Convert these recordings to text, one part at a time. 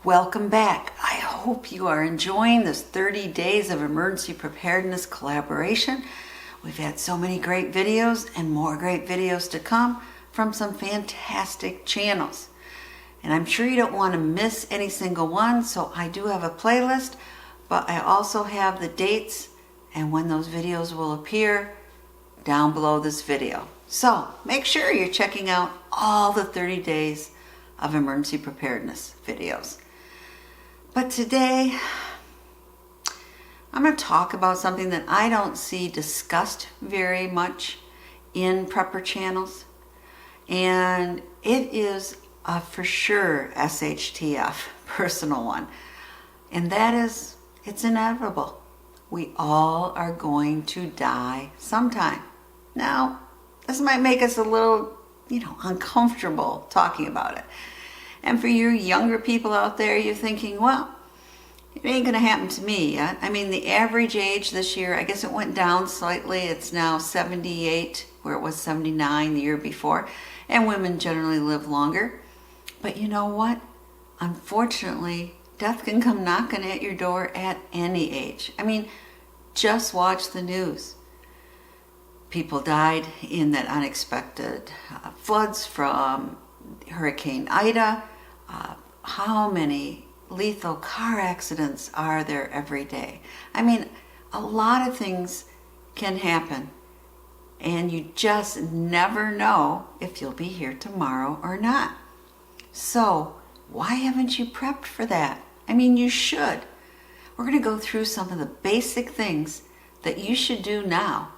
Welcome back. I hope you are enjoying this 30 days of emergency preparedness collaboration. We've had so many great videos and more great videos to come from some fantastic channels. And I'm sure you don't want to miss any single one, so I do have a playlist, but I also have the dates and when those videos will appear down below this video. So make sure you're checking out all the 30 days of emergency preparedness videos. But today, I'm going to talk about something that I don't see discussed very much in prepper channels. And it is a for sure SHTF personal one. And that is, it's inevitable. We all are going to die sometime. Now, this might make us a little, uncomfortable talking about it. And for you younger people out there, you're thinking, well, it ain't going to happen to me yet. I mean, the average age this year, I guess it went down slightly. It's now 78, where it was 79 the year before. And women generally live longer. But you know what? Unfortunately, death can come knocking at your door at any age. I mean, just watch the news. People died in that unexpected floods from Hurricane Ida. How many lethal car accidents are there every day? I mean, a lot of things can happen, and you just never know if you'll be here tomorrow or not. So why haven't you prepped for that? I mean, you should. We're going to go through some of the basic things that you should do now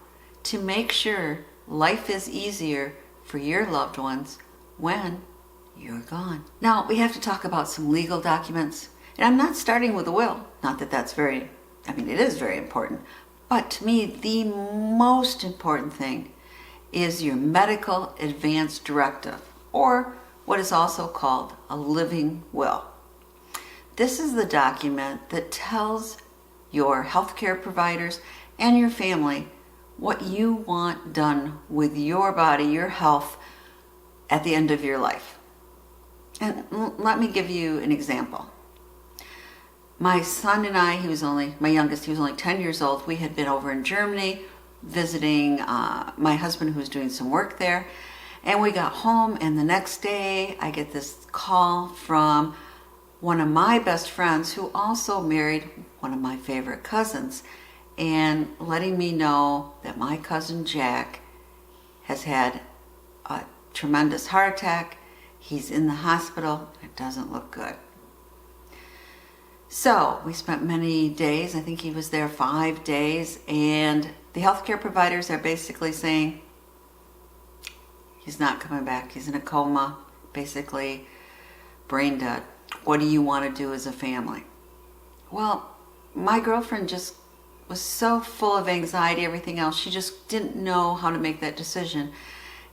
to make sure life is easier for your loved ones when you're gone. Now, we have to talk about some legal documents. And I'm not starting with a will. Not that that's it is very important. But to me, the most important thing is your medical advance directive, or what is also called a living will. This is the document that tells your healthcare providers and your family what you want done with your body, your health, at the end of your life. And let me give you an example. My son and I, my youngest, he was only 10 years old. We had been over in Germany visiting my husband, who was doing some work there. And we got home, and the next day I get this call from one of my best friends who also married one of my favorite cousins, and letting me know that my cousin Jack has had a tremendous heart attack. He's in the hospital. It doesn't look good. So we spent many days, I think he was there 5 days, and the healthcare providers are basically saying, he's not coming back. He's in a coma, basically brain dead. What do you want to do as a family? Well, my girlfriend just was so full of anxiety, everything else. She just didn't know how to make that decision.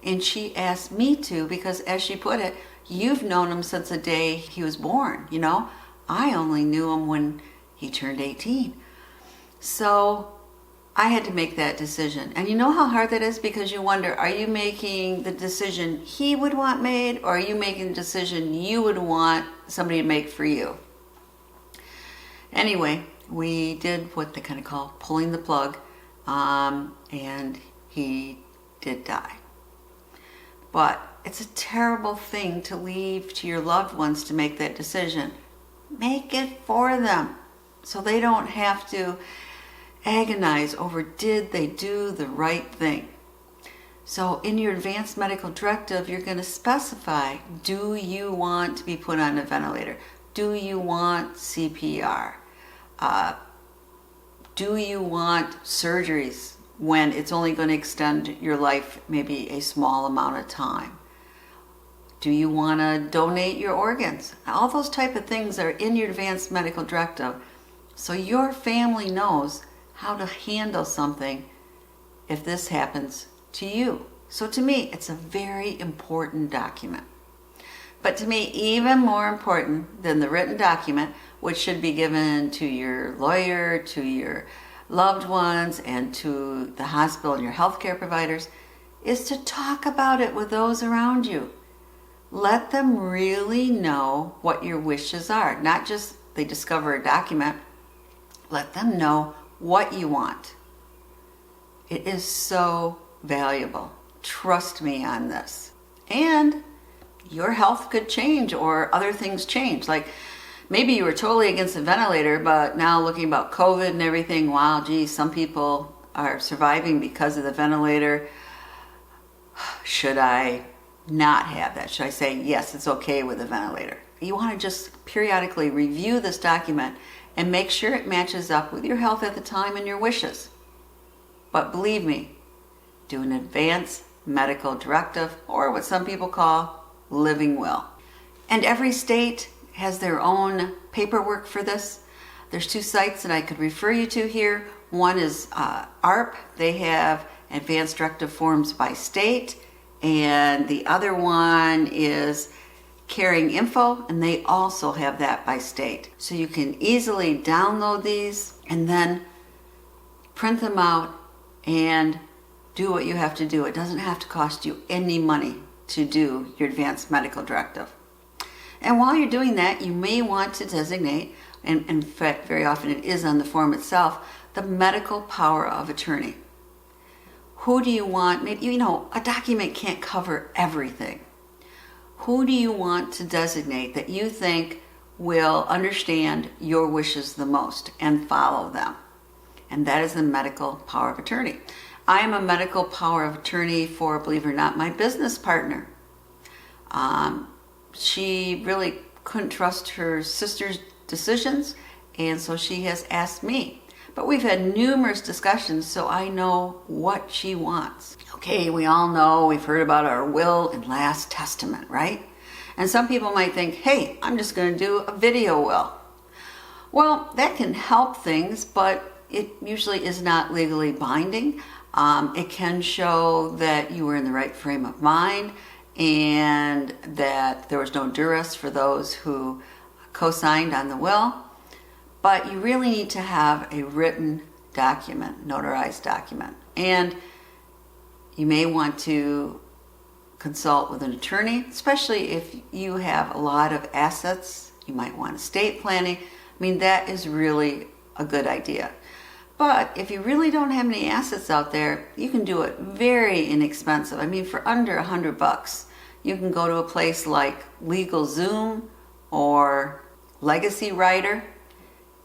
And she asked me to, because as she put it, you've known him since the day he was born, I only knew him when he turned 18. So I had to make that decision. And you know how hard that is, because you wonder, are you making the decision he would want made, or are you making the decision you would want somebody to make for you? Anyway, we did what they kind of call pulling the plug, and he did die. But it's a terrible thing to leave to your loved ones to make that decision. Make it for them so they don't have to agonize over, did they do the right thing? So in your advanced medical directive, you're going to specify, do you want to be put on a ventilator? Do you want CPR? Do you want surgeries when it's only going to extend your life maybe a small amount of time? Do you want to donate your organs? All those type of things are in your advanced medical directive, so your family knows how to handle something if this happens to you. So to me, it's a very important document. But to me, even more important than the written document, which should be given to your lawyer, to your loved ones, and to the hospital and your healthcare providers, is to talk about it with those around you. Let them really know what your wishes are. Not just they discover a document. Let them know what you want. It is so valuable. Trust me on this. And your health could change or other things change. Like maybe you were totally against the ventilator, but now looking about COVID and everything, wow, geez, some people are surviving because of the ventilator. Should I not have that? Should I say, yes, it's okay with a ventilator? You want to just periodically review this document and make sure it matches up with your health at the time and your wishes. But believe me, do an advance medical directive, or what some people call living will. And every state has their own paperwork for this. There's 2 sites that I could refer you to here. One is ARP. They have advanced directive forms by state. And the other one is Caring Info, and they also have that by state. So you can easily download these and then print them out and do what you have to do. It doesn't have to cost you any money to do your advanced medical directive. And while you're doing that, you may want to designate, and in fact, very often it is on the form itself, the medical power of attorney. Who do you want? Maybe, a document can't cover everything. Who do you want to designate that you think will understand your wishes the most and follow them? And that is the medical power of attorney. I am a medical power of attorney for, believe it or not, my business partner. She really couldn't trust her sister's decisions, and so she has asked me. But we've had numerous discussions, so I know what she wants. Okay, we all know, we've heard about our will and last testament, right? And some people might think, hey, I'm just going to do a video will. Well, that can help things, but it usually is not legally binding. It can show that you were in the right frame of mind and that there was no duress for those who co-signed on the will. But you really need to have a written document, notarized document. And you may want to consult with an attorney, especially if you have a lot of assets. You might want estate planning. That is really a good idea. But if you really don't have any assets out there, you can do it very inexpensive. For under $100, you can go to a place like LegalZoom or Legacy Writer,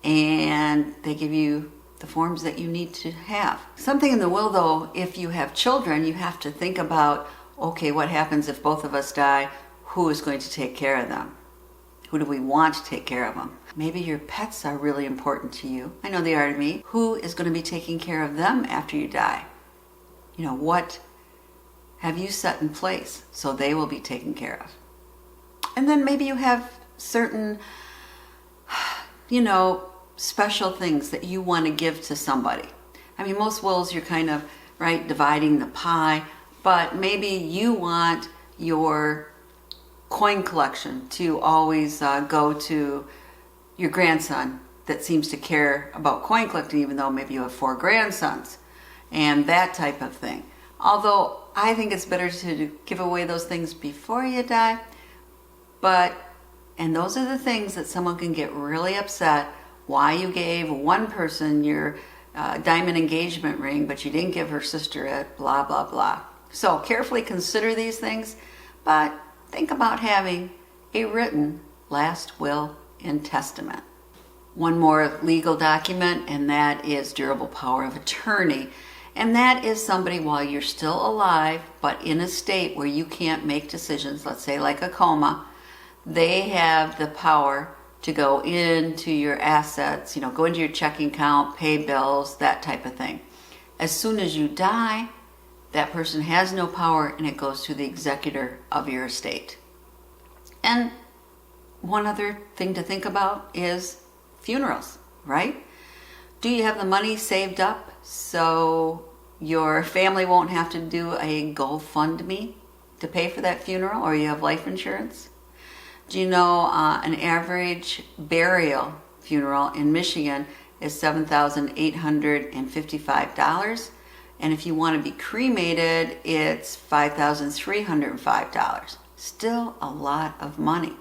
and they give you the forms that you need to have. Something in the will, though, if you have children, you have to think about, okay, what happens if both of us die? Who is going to take care of them? Who do we want to take care of them? Maybe your pets are really important to you. I know they are to me. Who is going to be taking care of them after you die? What have you set in place so they will be taken care of? And then maybe you have certain, special things that you want to give to somebody. Most wills you're kind of, right, dividing the pie, but maybe you want your coin collection to always go to your grandson that seems to care about coin collecting, even though maybe you have 4 grandsons and that type of thing. Although I think it's better to give away those things before you die, and those are the things that someone can get really upset why you gave one person your diamond engagement ring, but you didn't give her sister it, blah, blah, blah. So carefully consider these things, but think about having a written last will and testament. One more legal document, and that is durable power of attorney. And that is somebody while you're still alive, but in a state where you can't make decisions, let's say like a coma, they have the power to go into your assets, go into your checking account, pay bills, that type of thing. As soon as you die, that person has no power, and it goes to the executor of your estate. And one other thing to think about is funerals, right? Do you have the money saved up so your family won't have to do a GoFundMe to pay for that funeral, or you have life insurance? Do you know an average burial funeral in Michigan is $7,855? And if you want to be cremated, it's $5,305. Still a lot of money.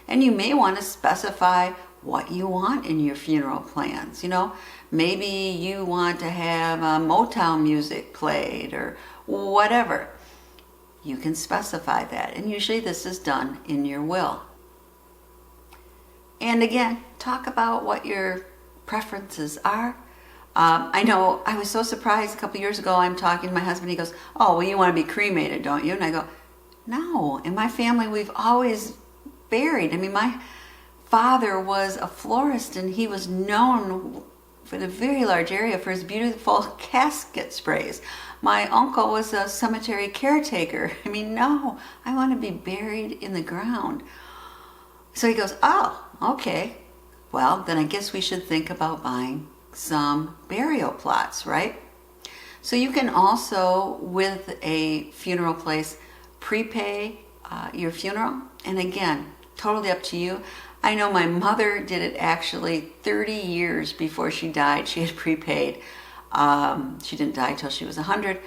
And you may want to specify what you want in your funeral plans. Maybe you want to have Motown music played or whatever. You can specify that, and usually this is done in your will. And again, talk about what your preferences are. I know I was so surprised a couple years ago. I'm talking to my husband. He goes, "Oh, well, you want to be cremated, don't you?" And I go, "No. In my family, we've always buried." I mean, my father was a florist, and he was known for a very large area for his beautiful casket sprays. My uncle was a cemetery caretaker. I mean, no, I want to be buried in the ground. So he goes, "Oh, okay. Well, then I guess we should think about buying some burial plots, right?" So you can also, with a funeral place, prepay your funeral. And again, totally up to you. I know my mother did it actually 30 years before she died. She had prepaid. She didn't die till she was 100.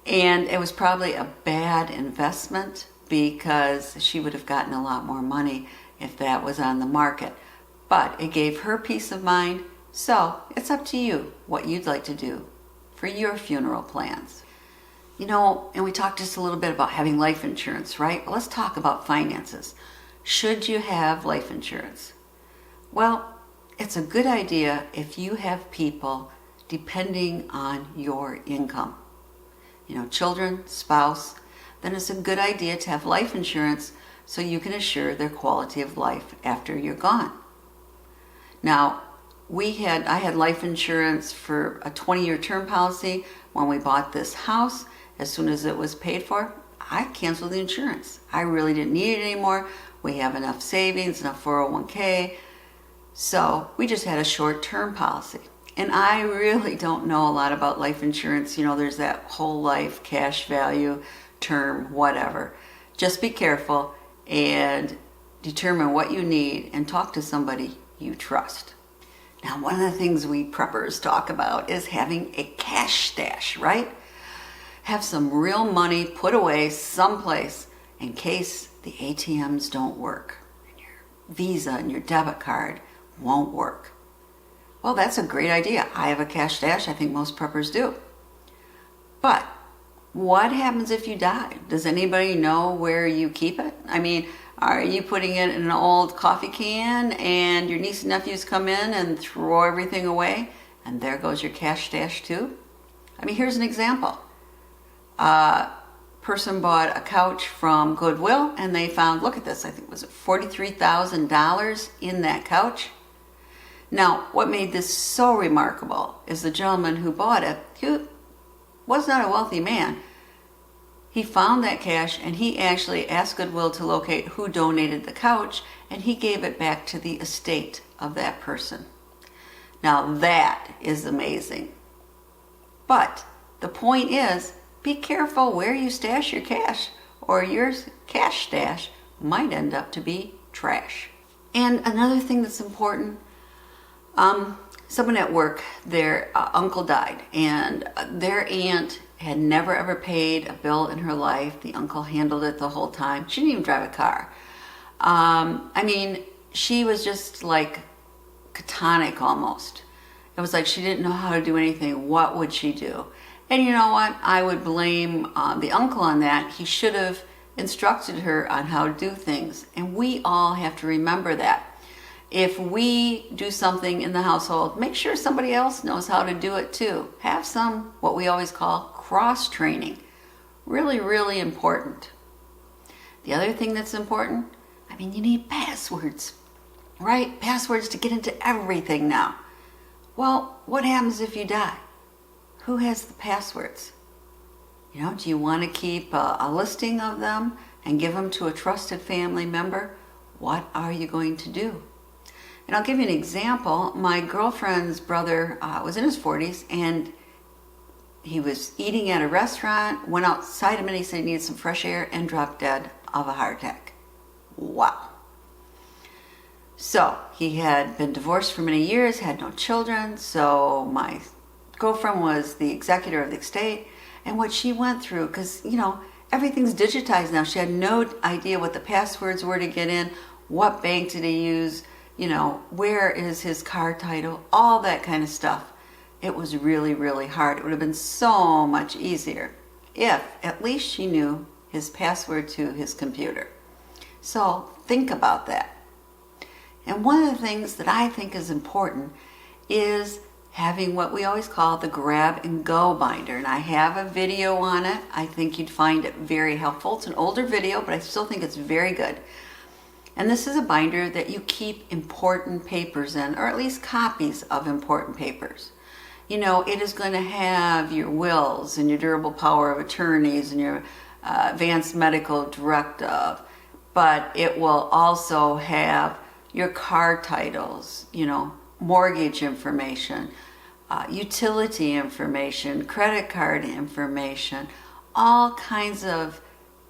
And it was probably a bad investment because she would have gotten a lot more money if that was on the market. But it gave her peace of mind. So it's up to you what you'd like to do for your funeral plans. And we talked just a little bit about having life insurance, right? Well, let's talk about finances. Should you have life insurance? Well, it's a good idea if you have people depending on your income. Children, spouse, then it's a good idea to have life insurance so you can assure their quality of life after you're gone. Now, I had life insurance for a 20-year term policy when we bought this house. As soon as it was paid for, I canceled the insurance. I really didn't need it anymore. We have enough savings, enough 401k. So we just had a short-term policy. And I really don't know a lot about life insurance. There's that whole life, cash value, term, whatever. Just be careful and determine what you need and talk to somebody you trust. Now, one of the things we preppers talk about is having a cash stash, right? Have some real money put away someplace in case the ATMs don't work and your Visa and your debit card won't work. Well, that's a great idea. I have a cash stash. I think most preppers do. But what happens if you die? Does anybody know where you keep it? I mean, are you putting it in an old coffee can and your niece and nephews come in and throw everything away and there goes your cash stash too? I mean, here's an example. Person bought a couch from Goodwill and they found, look at this, I think it was $43,000 in that couch. Now, what made this so remarkable is the gentleman who bought it, he was not a wealthy man. He found that cash and he actually asked Goodwill to locate who donated the couch, and he gave it back to the estate of that person. Now that is amazing. But the point is, be careful where you stash your cash, or your cash stash might end up to be trash. And another thing that's important, someone at work, their uncle died, and their aunt had never ever paid a bill in her life. The uncle handled it the whole time. She didn't even drive a car. I mean, she was just like catatonic almost. It was like she didn't know how to do anything. What would she do? And you know what? I would blame the uncle on that. He should have instructed her on how to do things. And we all have to remember that. If we do something in the household, make sure somebody else knows how to do it too. Have some, what we always call, cross-training. Really, really important. The other thing that's important, I mean, you need passwords, right? Passwords to get into everything now. Well, what happens if you die? Who has the passwords? Do you want to keep a listing of them and give them to a trusted family member? What are you going to do? And I'll give you an example. My girlfriend's brother was in his 40s, and he was eating at a restaurant, went outside a minute, he said he needed some fresh air, and dropped dead of a heart attack. Wow. So he had been divorced for many years, had no children, so my girlfriend was the executor of the estate, and what she went through, because, Everything's digitized now. She had no idea what the passwords were to get in, what bank did he use, where is his car title, all that kind of stuff. It was really, really hard. It would have been so much easier if at least she knew his password to his computer. So think about that. And one of the things that I think is important is having what we always call the grab and go binder. And I have a video on it. I think you'd find it very helpful. It's an older video, but I still think it's very good. And this is a binder that you keep important papers in, or at least copies of important papers. It is going to have your wills and your durable power of attorneys and your advanced medical directive, but it will also have your car titles, mortgage information, utility information, credit card information, all kinds of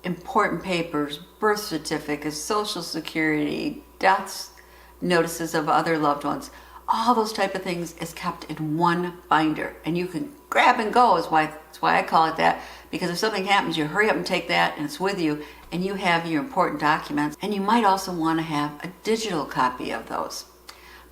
important papers, birth certificates, social security, deaths, notices of other loved ones. All those type of things is kept in one binder, and you can grab and go. That's why I call it that, because if something happens, you hurry up and take that and it's with you, and you have your important documents. And you might also want to have a digital copy of those.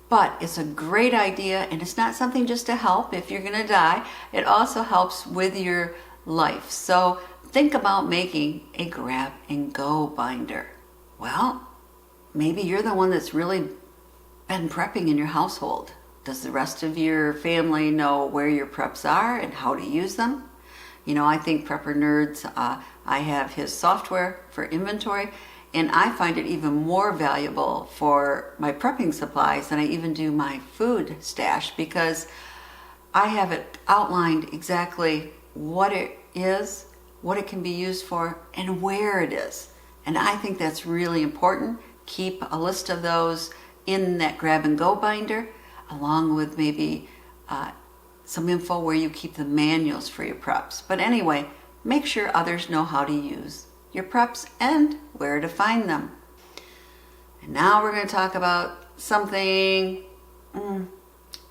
But it's a great idea, and it's not something just to help if you're going to die. It also helps with your life. So think about making a grab and go binder. Well, maybe you're the one that's really been prepping in your household. Does the rest of your family know where your preps are and how to use them? I think Prepper Nerds, I have his software for inventory, and I find it even more valuable for my prepping supplies than I even do my food stash, because I have it outlined exactly what it is, what it can be used for, and where it is. And I think that's really important. Keep a list of those in that grab and go binder, along with maybe some info where you keep the manuals for your preps. But anyway, make sure others know how to use your preps and where to find them. And now we're going to talk about something,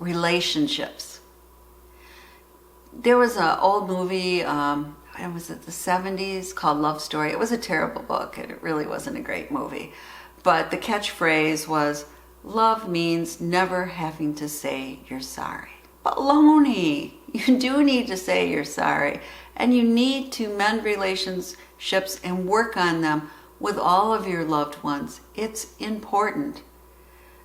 relationships. There was an old movie, it was the 70s, called Love Story. It was a terrible book, and it really wasn't a great movie. But the catchphrase was, love means never having to say you're sorry. Baloney! You do need to say you're sorry, and you need to mend relationships and work on them with all of your loved ones. It's important.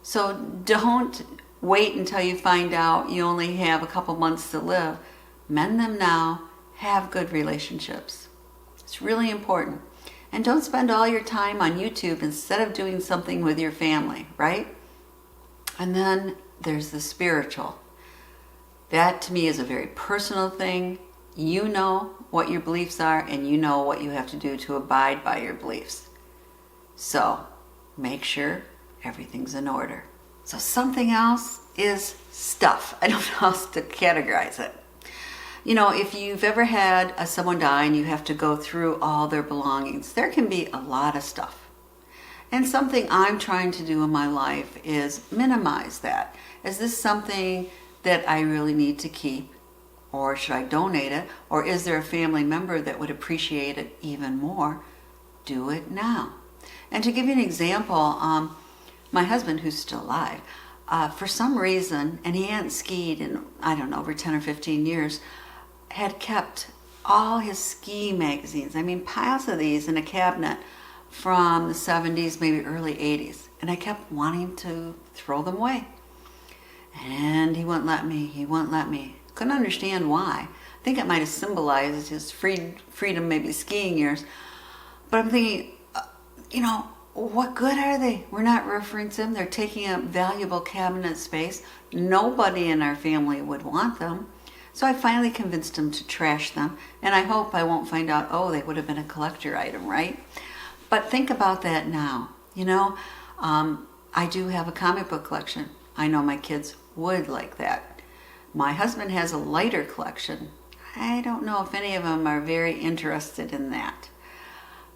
So don't wait until you find out you only have a couple months to live. Mend them now. Have good relationships. It's really important. And don't spend all your time on YouTube instead of doing something with your family, right? And then there's the spiritual. That to me is a very personal thing. You know what your beliefs are, and you know what you have to do to abide by your beliefs. So make sure everything's in order. So something else is stuff. I don't know how else to categorize it. If you've ever had someone die and you have to go through all their belongings, there can be a lot of stuff. And something I'm trying to do in my life is minimize that. Is this something that I really need to keep? Or should I donate it? Or is there a family member that would appreciate it even more? Do it now. And to give you an example, my husband, who's still alive, for some reason, and he hadn't skied in, over 10 or 15 years, had kept all his ski magazines. Piles of these in a cabinet from the 70s, maybe early 80s. And I kept wanting to throw them away. And he wouldn't let me. Couldn't understand why. I think it might have symbolized his freedom, maybe skiing years. But I'm thinking, what good are they? We're not referencing them. They're taking up valuable cabinet space. Nobody in our family would want them. So I finally convinced him to trash them. And I hope I won't find out, they would have been a collector item, right? But think about that now. I do have a comic book collection. I know my kids would like that. My husband has a lighter collection. I don't know if any of them are very interested in that.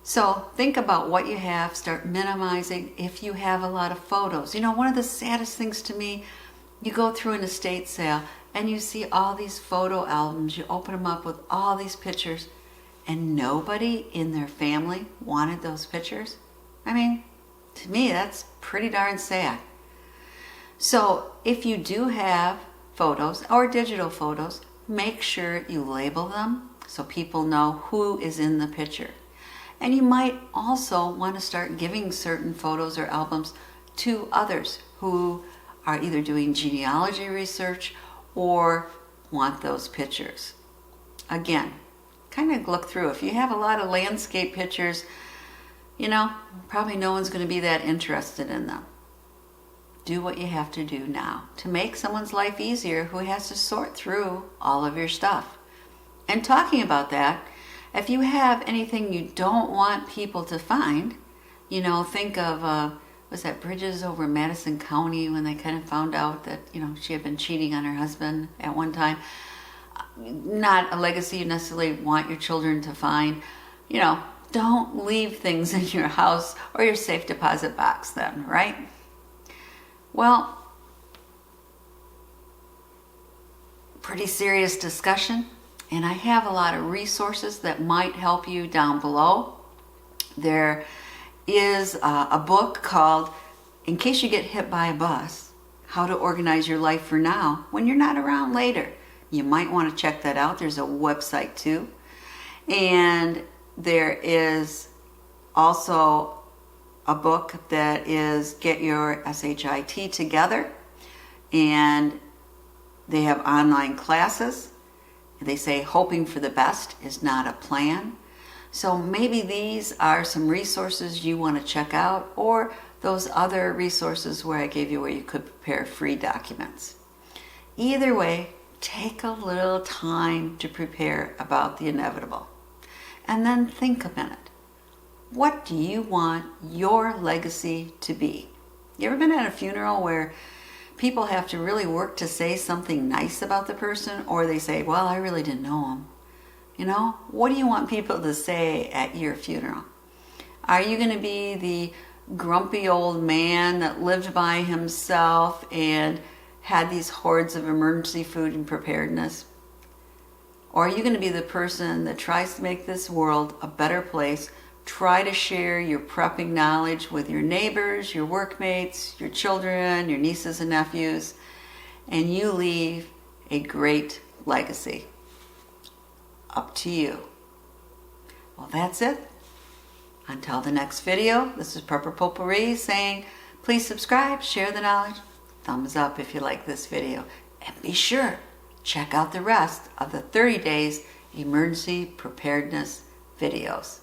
So think about what you have, start minimizing if you have a lot of photos. One of the saddest things to me, you go through an estate sale and you see all these photo albums, you open them up with all these pictures, and nobody in their family wanted those pictures? I mean, to me, that's pretty darn sad. So if you do have photos or digital photos, make sure you label them so people know who is in the picture. And you might also want to start giving certain photos or albums to others who are either doing genealogy research or want those pictures. Again, kind of look through. If you have a lot of landscape pictures, probably no one's going to be that interested in them. Do what you have to do now to make someone's life easier who has to sort through all of your stuff. And talking about that, if you have anything you don't want people to find, think of, was that Bridges over Madison County when they kind of found out that, she had been cheating on her husband at one time. Not a legacy you necessarily want your children to find. Don't leave things in your house or your safe deposit box then, right? Well, pretty serious discussion, and I have a lot of resources that might help you down below. There is a book called In Case You Get Hit by a Bus, How to Organize Your Life for Now When You're Not Around Later. You might want to check that out. There's a website too. And there is also a book that is Get Your SHIT Together, and they have online classes. They say hoping for the best is not a plan. So maybe these are some resources you want to check out, or those other resources where I gave you where you could prepare free documents. Either way, take a little time to prepare about the inevitable. And then think a minute. What do you want your legacy to be? You ever been at a funeral where people have to really work to say something nice about the person, or they say, well, I really didn't know him? What do you want people to say at your funeral? Are you going to be the grumpy old man that lived by himself and had these hoards of emergency food and preparedness? Or are you going to be the person that tries to make this world a better place? Try to share your prepping knowledge with your neighbors, your workmates, your children, your nieces and nephews, and you leave a great legacy. Up to you. Well, that's it. Until the next video, this is Potpourri saying, please subscribe, share the knowledge, thumbs up if you like this video, and be sure, check out the rest of the 30 days emergency preparedness videos.